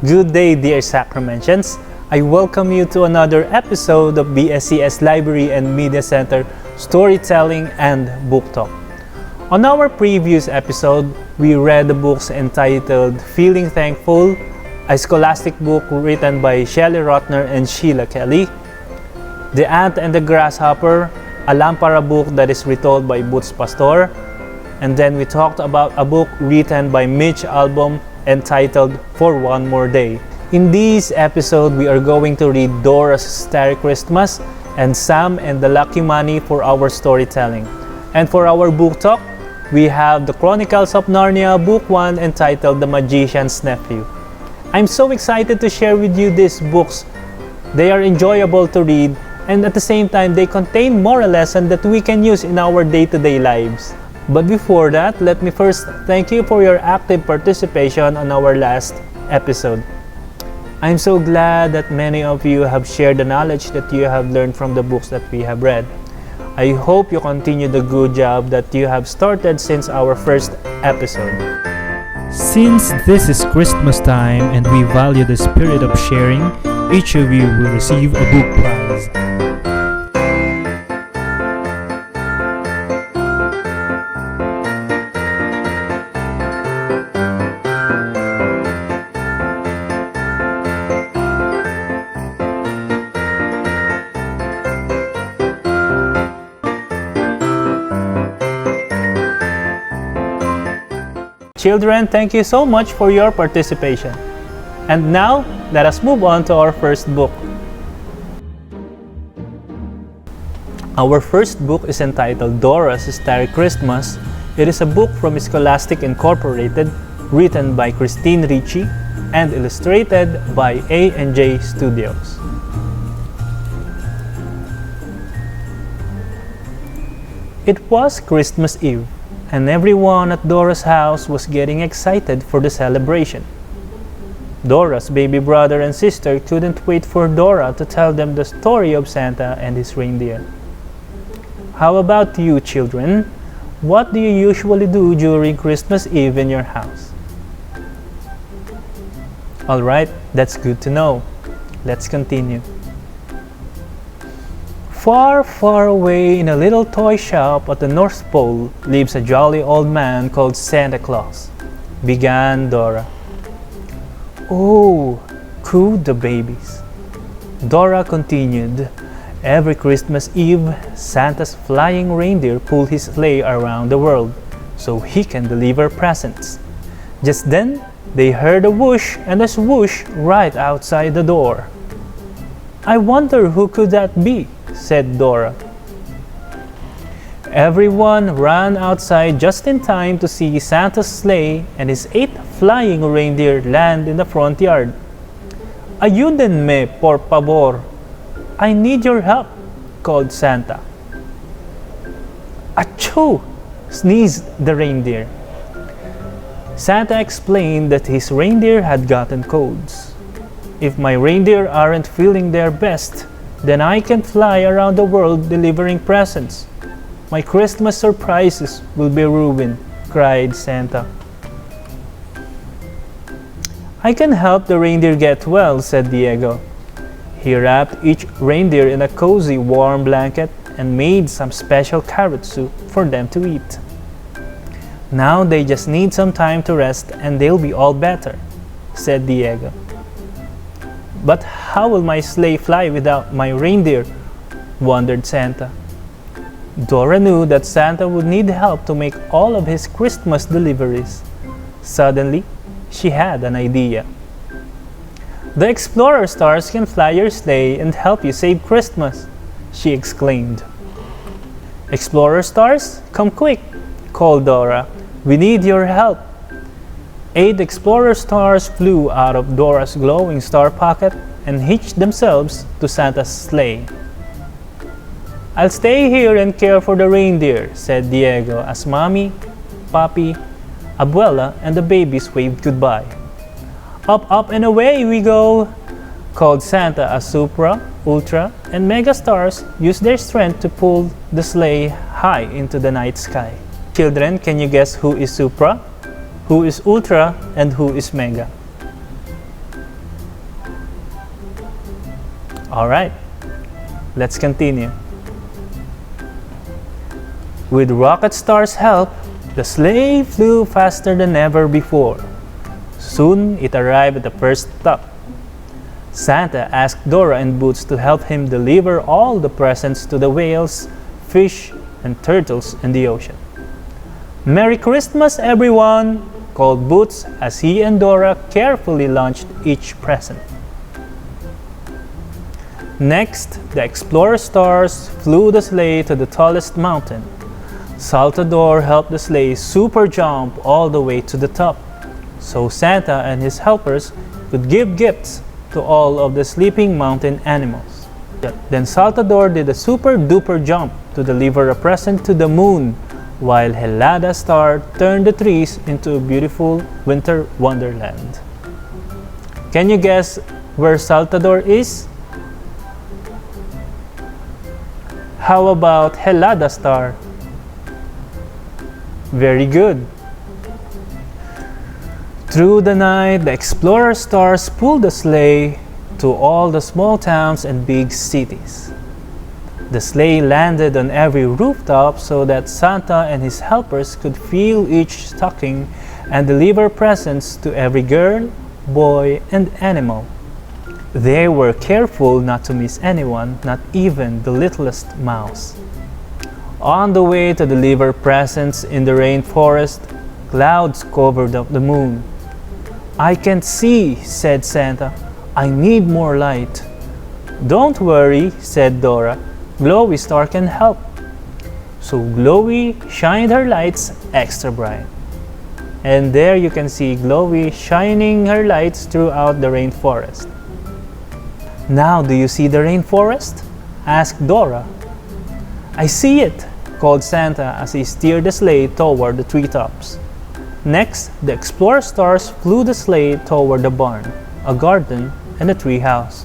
Good day, dear Sacramentians. I welcome you to another episode of BSCS Library and Media Center Storytelling and Book Talk. On our previous episode, we read the books entitled Feeling Thankful, a scholastic book written by Shelley Rotner and Sheila Kelly, The Ant and the Grasshopper, a Lampara book that is retold by Boots Pastor, and then we talked about a book written by Mitch Albom entitled For One More Day. In this episode, we are going to read Dora's Starry Christmas and Sam and the Lucky Money for our storytelling. And for our book talk, we have the Chronicles of Narnia Book 1 entitled The Magician's Nephew. I'm so excited to share with you these books. They are enjoyable to read, and at the same time, they contain moral lessons that we can use in our day-to-day lives. But before that, let me first thank you for your active participation on our last episode. I'm so glad that many of you have shared the knowledge that you have learned from the books that we have read. I hope you continue the good job that you have started since our first episode. Since this is Christmas time and we value the spirit of sharing, each of you will receive a book prize. Children, thank you so much for your participation. And now, let us move on to our first book. Our first book is entitled Dora's Starry Christmas. It is a book from Scholastic Incorporated, written by Christine Ricci and illustrated by A&J Studios. It was Christmas Eve, and everyone at Dora's house was getting excited for the celebration. Dora's baby brother and sister couldn't wait for Dora to tell them the story of Santa and his reindeer. How about you, children? What do you usually do during Christmas Eve in your house? Alright, that's good to know. Let's continue. Far, far away in a little toy shop at the North Pole lives a jolly old man called Santa Claus, began Dora. Oh, cooed the babies. Dora continued. Every Christmas Eve, Santa's flying reindeer pull his sleigh around the world so he can deliver presents. Just then, they heard a whoosh and a swoosh right outside the door. I wonder who could that be, said Dora. Everyone ran outside just in time to see Santa's sleigh and his 8 flying reindeer land in the front yard. Ayúdenme, por favor. I need your help, called Santa. Achoo! Sneezed the reindeer. Santa explained that his reindeer had gotten colds. If my reindeer aren't feeling their best, then I can fly around the world delivering presents. My Christmas surprises will be ruined, cried Santa. I can help the reindeer get well, said Diego. He wrapped each reindeer in a cozy, warm blanket and made some special carrot soup for them to eat. Now they just need some time to rest and they'll be all better, said Diego. But how will my sleigh fly without my reindeer? Wondered Santa. Dora knew that Santa would need help to make all of his Christmas deliveries. Suddenly, she had an idea. The Explorer Stars can fly your sleigh and help you save Christmas, she exclaimed. Explorer Stars, come quick, called Dora. We need your help. 8 Explorer Stars flew out of Dora's glowing star pocket and hitched themselves to Santa's sleigh. I'll stay here and care for the reindeer, said Diego as Mommy, Papi, Abuela, and the babies waved goodbye. Up, up, and away we go, called Santa as Supra, Ultra, and Mega Stars used their strength to pull the sleigh high into the night sky. Children, can you guess who is Supra, who is Ultra, and who is Mega? Alright, let's continue. With Rocket Star's help, the sleigh flew faster than ever before. Soon it arrived at the first stop. Santa asked Dora and Boots to help him deliver all the presents to the whales, fish, and turtles in the ocean. "Merry Christmas, everyone!" called Boots as he and Dora carefully launched each present. Next, the Explorer Stars flew the sleigh to the tallest mountain. Saltador helped the sleigh super jump all the way to the top, so Santa and his helpers could give gifts to all of the sleeping mountain animals. Then Saltador did a super duper jump to deliver a present to the moon, while Helada Star turned the trees into a beautiful winter wonderland. Can you guess where Saltador is? How about Helada Star? Very good. Through the night, the Explorer Stars pulled the sleigh to all the small towns and big cities. The sleigh landed on every rooftop so that Santa and his helpers could fill each stocking and deliver presents to every girl, boy, and animal. They were careful not to miss anyone, not even the littlest mouse. On the way to deliver presents in the rainforest, clouds covered up the moon. "I can't see," said Santa. "I need more light." "Don't worry," said Dora. "Glowy Star can help." So Glowy shined her lights extra bright. And there you can see Glowy shining her lights throughout the rainforest. "Now do you see the rainforest?" asked Dora. "I see it," called Santa as he steered the sleigh toward the treetops. Next, the Explorer Stars flew the sleigh toward the barn, a garden, and a tree house.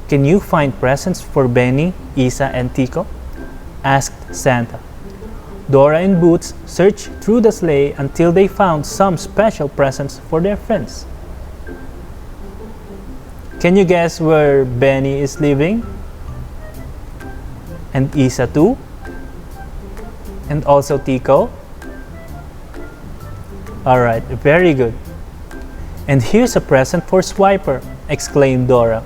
"Can you find presents for Benny, Isa, and Tico?" asked Santa. Dora and Boots searched through the sleigh until they found some special presents for their friends. Can you guess where Benny is living? And Isa too? And also Tico? Alright, very good. "And here's a present for Swiper," exclaimed Dora.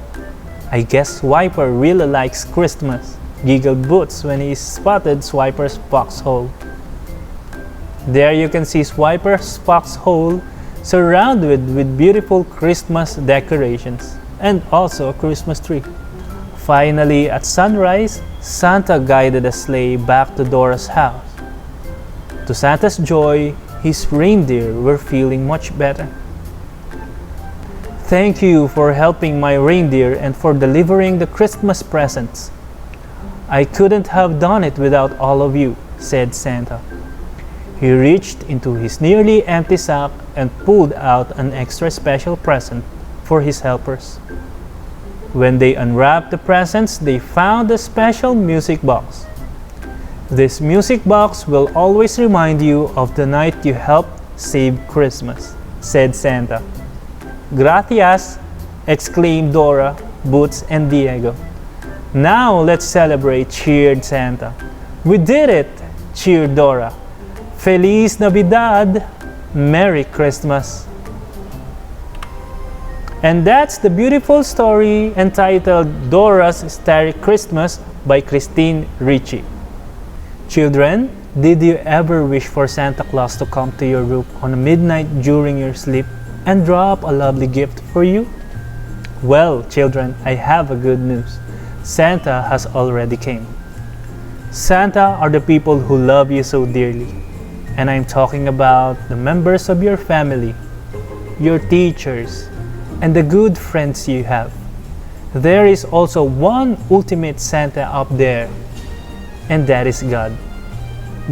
"I guess Swiper really likes Christmas," giggled Boots when he spotted Swiper's foxhole. There you can see Swiper's foxhole surrounded with beautiful Christmas decorations and also a Christmas tree. Finally, at sunrise, Santa guided the sleigh back to Dora's house. To Santa's joy, his reindeer were feeling much better. "Thank you for helping my reindeer and for delivering the Christmas presents. I couldn't have done it without all of you," said Santa. He reached into his nearly empty sack and pulled out an extra special present for his helpers. When they unwrapped the presents, they found a special music box. "This music box will always remind you of the night you helped save Christmas," said Santa. "Gracias!" exclaimed Dora, Boots, and Diego. "Now let's celebrate," cheered Santa. "We did it!" cheered Dora. "Feliz Navidad! Merry Christmas!" And that's the beautiful story entitled Dora's Starry Christmas by Christine Ricci. Children, did you ever wish for Santa Claus to come to your room on a midnight during your sleep and drop a lovely gift for you? Well, children, I have a good news. Santa has already came. Santa are the people who love you so dearly. And I'm talking about the members of your family, your teachers, and the good friends you have. There is also one ultimate Santa up there, and that is God.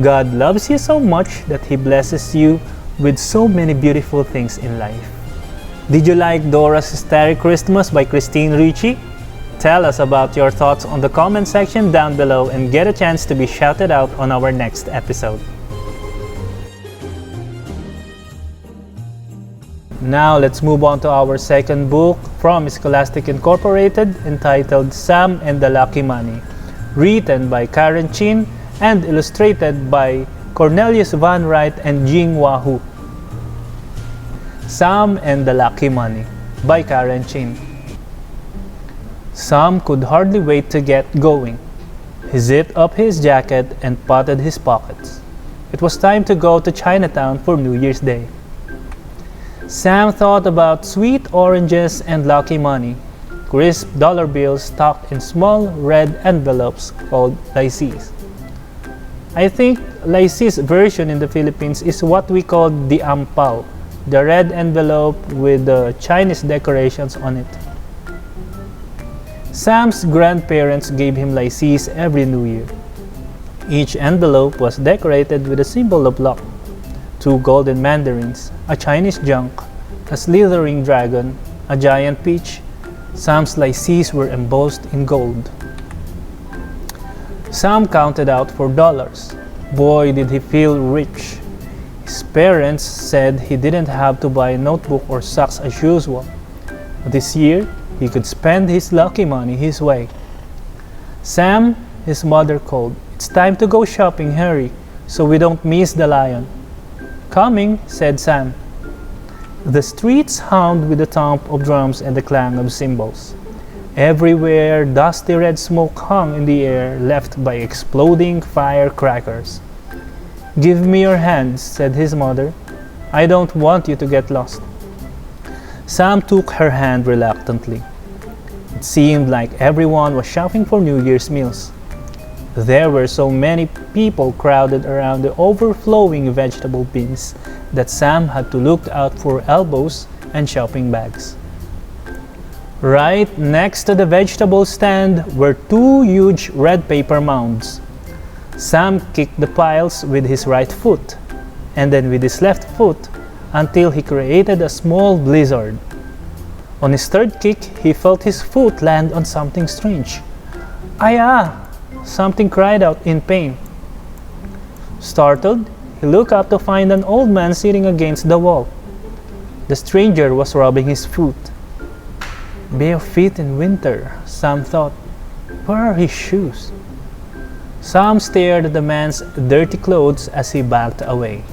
God loves you so much that He blesses you with so many beautiful things in life. Did you like Dora's Starry Christmas by Christine Ricci? Tell us about your thoughts on the comment section down below and get a chance to be shouted out on our next Now let's move on to our second book from Scholastic Incorporated entitled Sam and the Lucky Money, written by Karen Chin and illustrated by Cornelius Van Wright and Jing Wahoo. Sam and the Lucky Money by Karen Chin. Sam could hardly wait to get going. He zipped up his jacket and patted his pockets. It was time to go to Chinatown for New Year's Day. Sam thought about sweet oranges and lucky money, crisp dollar bills tucked in small red envelopes called lycees. I think lycees version in the Philippines is what we call the ampao, the red envelope with the Chinese decorations on it. Sam's grandparents gave him lycees every New Year. Each envelope was decorated with a symbol of luck: 2 golden mandarins, a Chinese junk, a slithering dragon, a giant peach. Sam's lycees were embossed in gold. Sam counted out $4. Boy, did he feel rich. His parents said he didn't have to buy a notebook or socks as usual. This year, he could spend his lucky money his way. Sam, his mother called. It's time to go shopping, hurry, so we don't miss the lion. Coming, said Sam. The streets hummed with the thump of drums and the clang of cymbals. Everywhere, dusty red smoke hung in the air, left by exploding firecrackers. Give me your hands, said his mother. I don't want you to get lost. Sam took her hand reluctantly. It seemed like everyone was shopping for New Year's meals. There were so many people crowded around the overflowing vegetable bins that Sam had to look out for elbows and shopping bags. Right next to the vegetable stand were 2 huge red paper mounds. Sam kicked the piles with his right foot, and then with his left foot, until he created a small blizzard. On his third kick, he felt his foot land on something strange. "Aya!" Something cried out in pain. Startled, he looked up to find an old man sitting against the wall. The stranger was rubbing his foot. Bare feet in winter, Sam thought. Where are his shoes? Sam stared at the man's dirty clothes as he backed away.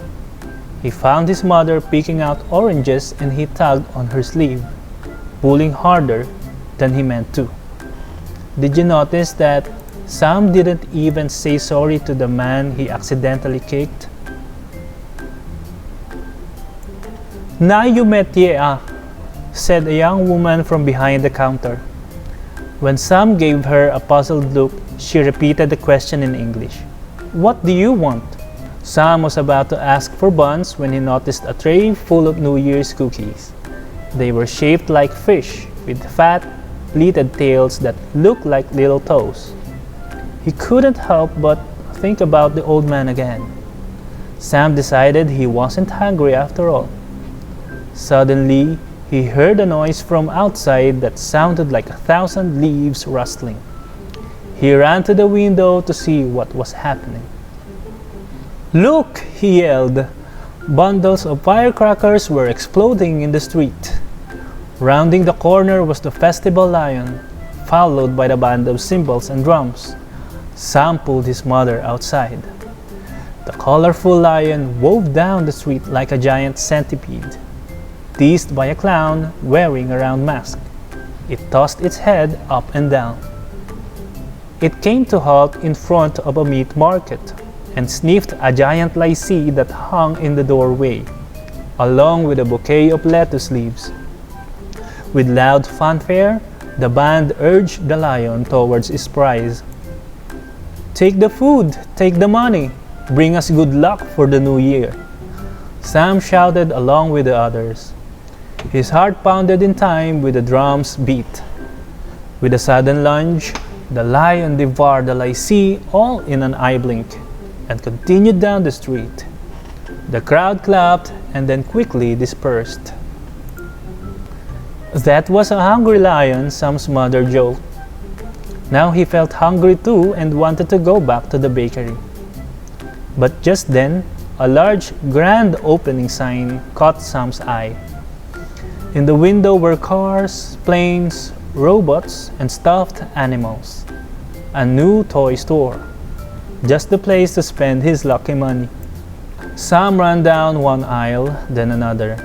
He found his mother picking out oranges and he tugged on her sleeve, pulling harder than he meant to. Did you notice that Sam didn't even say sorry to the man he accidentally kicked? "Na you met yeah," said a young woman from behind the counter. When Sam gave her a puzzled look, she repeated the question in English. "What do you want?" Sam was about to ask for buns when he noticed a tray full of New Year's cookies. They were shaped like fish, with fat, pleated tails that looked like little toes. He couldn't help but think about the old man again. Sam decided he wasn't hungry after all. Suddenly, he heard a noise from outside that sounded like 1,000 leaves rustling. He ran to the window to see what was happening. "Look!" he yelled. Bundles of firecrackers were exploding in the street. Rounding the corner was the festival lion, followed by the band of cymbals and drums. Sam pulled his mother outside. The colorful lion wove down the street like a giant centipede. Teased by a clown wearing a round mask, it tossed its head up and down. It came to halt in front of a meat market and sniffed a giant lycee that hung in the doorway, along with a bouquet of lettuce leaves. With loud fanfare, the band urged the lion towards its prize. "Take the food, take the money, bring us good luck for the new year," Sam shouted along with the others. His heart pounded in time with the drum's beat. With a sudden lunge, the lion devoured the lycee all in an eye blink and continued down the street. The crowd clapped and then quickly dispersed. That was a hungry lion, Sam's mother joked. Now he felt hungry too and wanted to go back to the bakery. But just then, a large grand opening sign caught Sam's eye. In the window were cars, planes, robots, and stuffed animals. A new toy store. Just the place to spend his lucky money. Sam ran down one aisle, then another.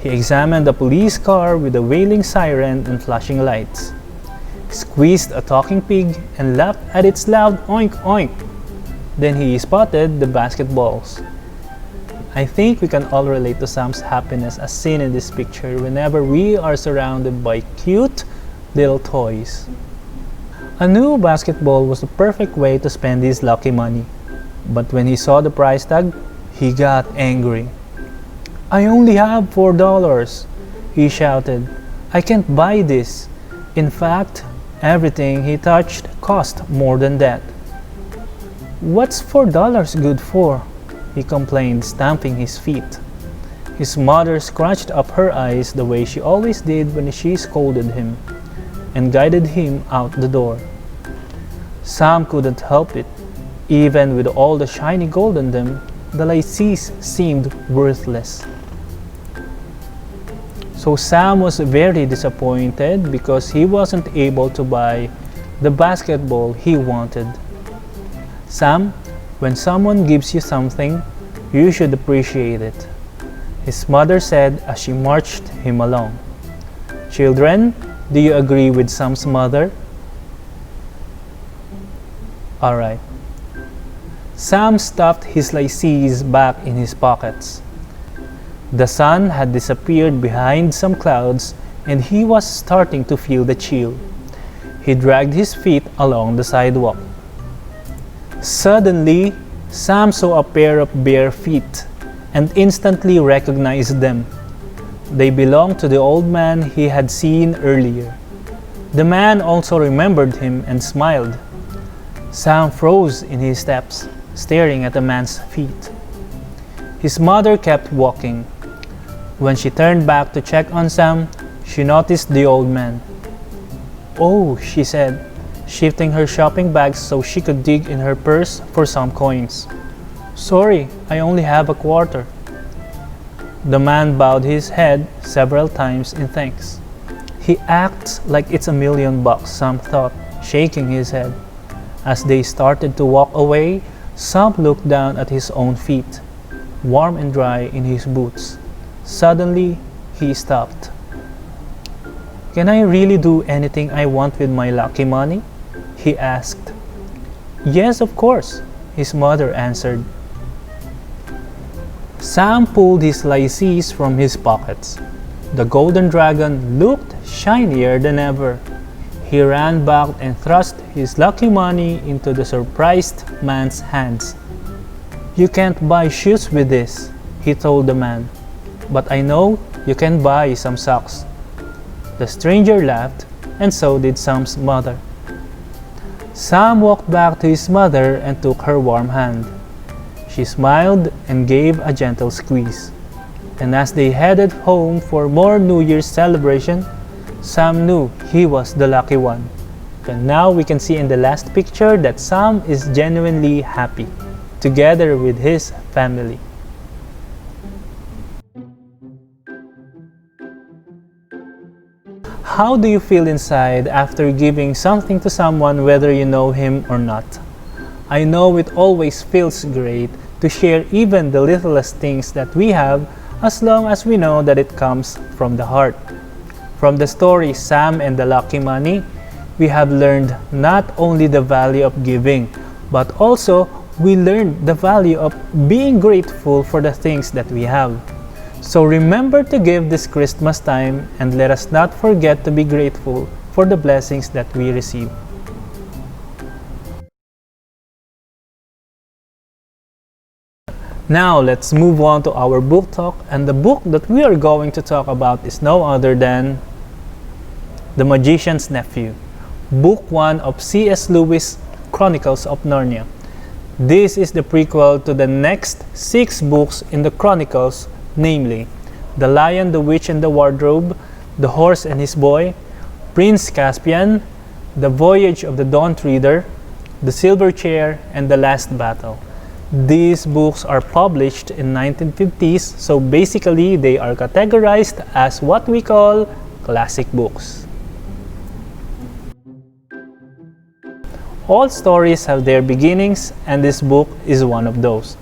He examined a police car with a wailing siren and flashing lights. He squeezed a talking pig and laughed at its loud oink oink. Then he spotted the basketballs. I think we can all relate to Sam's happiness as seen in this picture whenever we are surrounded by cute little toys. A new basketball was the perfect way to spend his lucky money. But when he saw the price tag, he got angry. "I only have $4, he shouted. "I can't buy this. In fact, everything he touched cost more than that." "What's $4 good for?" he complained, stamping his feet. His mother scratched up her eyes the way she always did when she scolded him, and guided him out the door. Sam couldn't help it. Even with all the shiny gold on them, the laces seemed worthless. So Sam was very disappointed because he wasn't able to buy the basketball he wanted. "Sam, when someone gives you something, you should appreciate it," his mother said as she marched him along. "Children, do you agree with Sam's mother?" Alright. Sam stuffed his laces back in his pockets. The sun had disappeared behind some clouds and he was starting to feel the chill. He dragged his feet along the sidewalk. Suddenly, Sam saw a pair of bare feet and instantly recognized them. They belonged to the old man he had seen earlier. The man also remembered him and smiled. Sam froze in his steps, staring at the man's feet. His mother kept walking. When she turned back to check on Sam, she noticed the old man. "Oh," she said, shifting her shopping bags so she could dig in her purse for some coins. "Sorry, I only have a quarter." The man bowed his head several times in thanks. "He acts like it's $1,000,000, Sam thought, shaking his head. As they started to walk away, Sam looked down at his own feet, warm and dry in his boots. Suddenly, he stopped. "Can I really do anything I want with my lucky money?" he asked. "Yes, of course," his mother answered. Sam pulled his laces from his pockets. The golden dragon looked shinier than ever. He ran back and thrust his lucky money into the surprised man's hands. "You can't buy shoes with this," he told the man. "But I know you can buy some socks." The stranger laughed, and so did Sam's mother. Sam walked back to his mother and took her warm hand. She smiled and gave a gentle squeeze. And as they headed home for more New Year's celebration, Sam knew he was the lucky one. And now we can see in the last picture that Sam is genuinely happy, together with his family. How do you feel inside after giving something to someone, whether you know him or not? I know it always feels great to share even the littlest things that we have, as long as we know that it comes from the heart. From the story Sam and the Lucky Money, we have learned not only the value of giving, but also we learned the value of being grateful for the things that we have. So remember to give this Christmas time, and let us not forget to be grateful for the blessings that we receive. Now let's move on to our book talk, and the book that we are going to talk about is no other than The Magician's Nephew, Book 1 of C.S. Lewis' Chronicles of Narnia. This is the prequel to the next 6 books in the Chronicles, namely The Lion, the Witch and the Wardrobe, The Horse and His Boy, Prince Caspian, The Voyage of the Dawn Treader, The Silver Chair, and The Last Battle. These books are published in 1950s, so basically they are categorized as what we call classic books. All stories have their beginnings, and this book is one of those.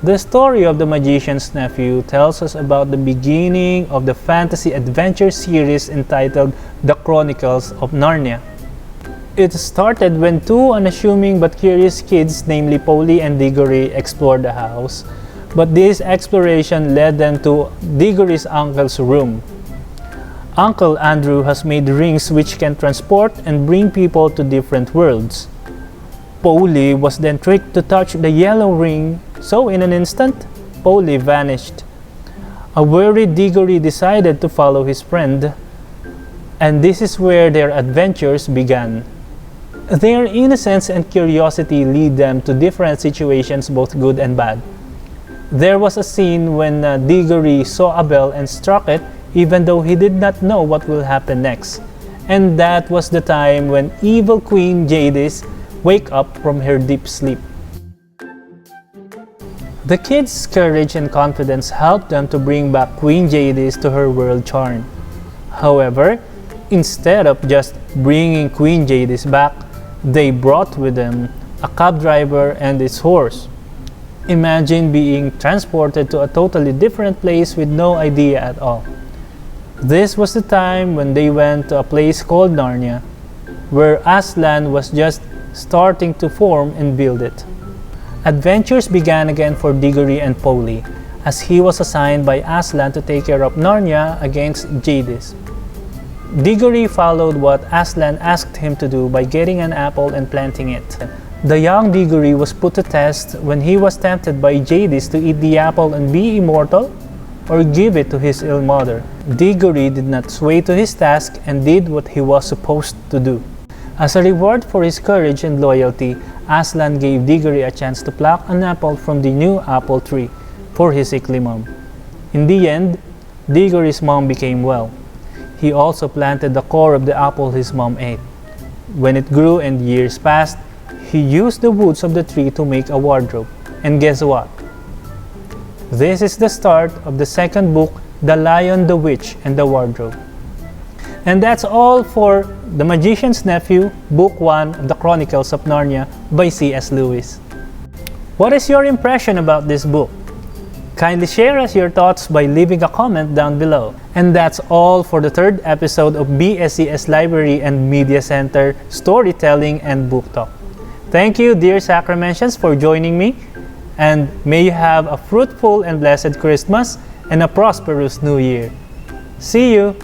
The story of the magician's nephew tells us about the beginning of the fantasy adventure series entitled The Chronicles of Narnia. It started when two unassuming but curious kids, namely Polly and Diggory, explored the house, but this exploration led them to Diggory's uncle's room. Uncle Andrew has made rings which can transport and bring people to different worlds. Polly was then tricked to touch the yellow ring, so in an instant, Polly vanished. A worried Diggory decided to follow his friend, and this is where their adventures began. Their innocence and curiosity lead them to different situations, both good and bad. There was a scene when Diggory saw a bell and struck it, even though he did not know what will happen next. And that was the time when evil Queen Jadis wake up from her deep sleep. The kids' courage and confidence helped them to bring back Queen Jadis to her world charm. However, instead of just bringing Queen Jadis back, they brought with them a cab driver and his horse. Imagine being transported to a totally different place with no idea at all. This was the time when they went to a place called Narnia, where Aslan was just starting to form and build it. Adventures began again for Diggory and Polly, as he was assigned by Aslan to take care of Narnia against Jadis. Diggory followed what Aslan asked him to do by getting an apple and planting it. The young Diggory was put to test when he was tempted by Jadis to eat the apple and be immortal, or give it to his ill mother. Diggory did not sway to his task and did what he was supposed to do. As a reward for his courage and loyalty, Aslan gave Diggory a chance to pluck an apple from the new apple tree for his sickly mom. In the end, Diggory's mom became well. He also planted the core of the apple his mom ate. When it grew and years passed, he used the woods of the tree to make a wardrobe. And guess what? This is the start of the second book, The Lion, the Witch, and the Wardrobe. And that's all for The Magician's Nephew, Book 1 of the Chronicles of Narnia by C.S. Lewis. What is your impression about this book? Kindly share us your thoughts by leaving a comment down below. And that's all for the third episode of BSCS Library and Media Center Storytelling and Book Talk. Thank you, dear Sacramentians, for joining me, and may you have a fruitful and blessed Christmas and a prosperous New Year. See you!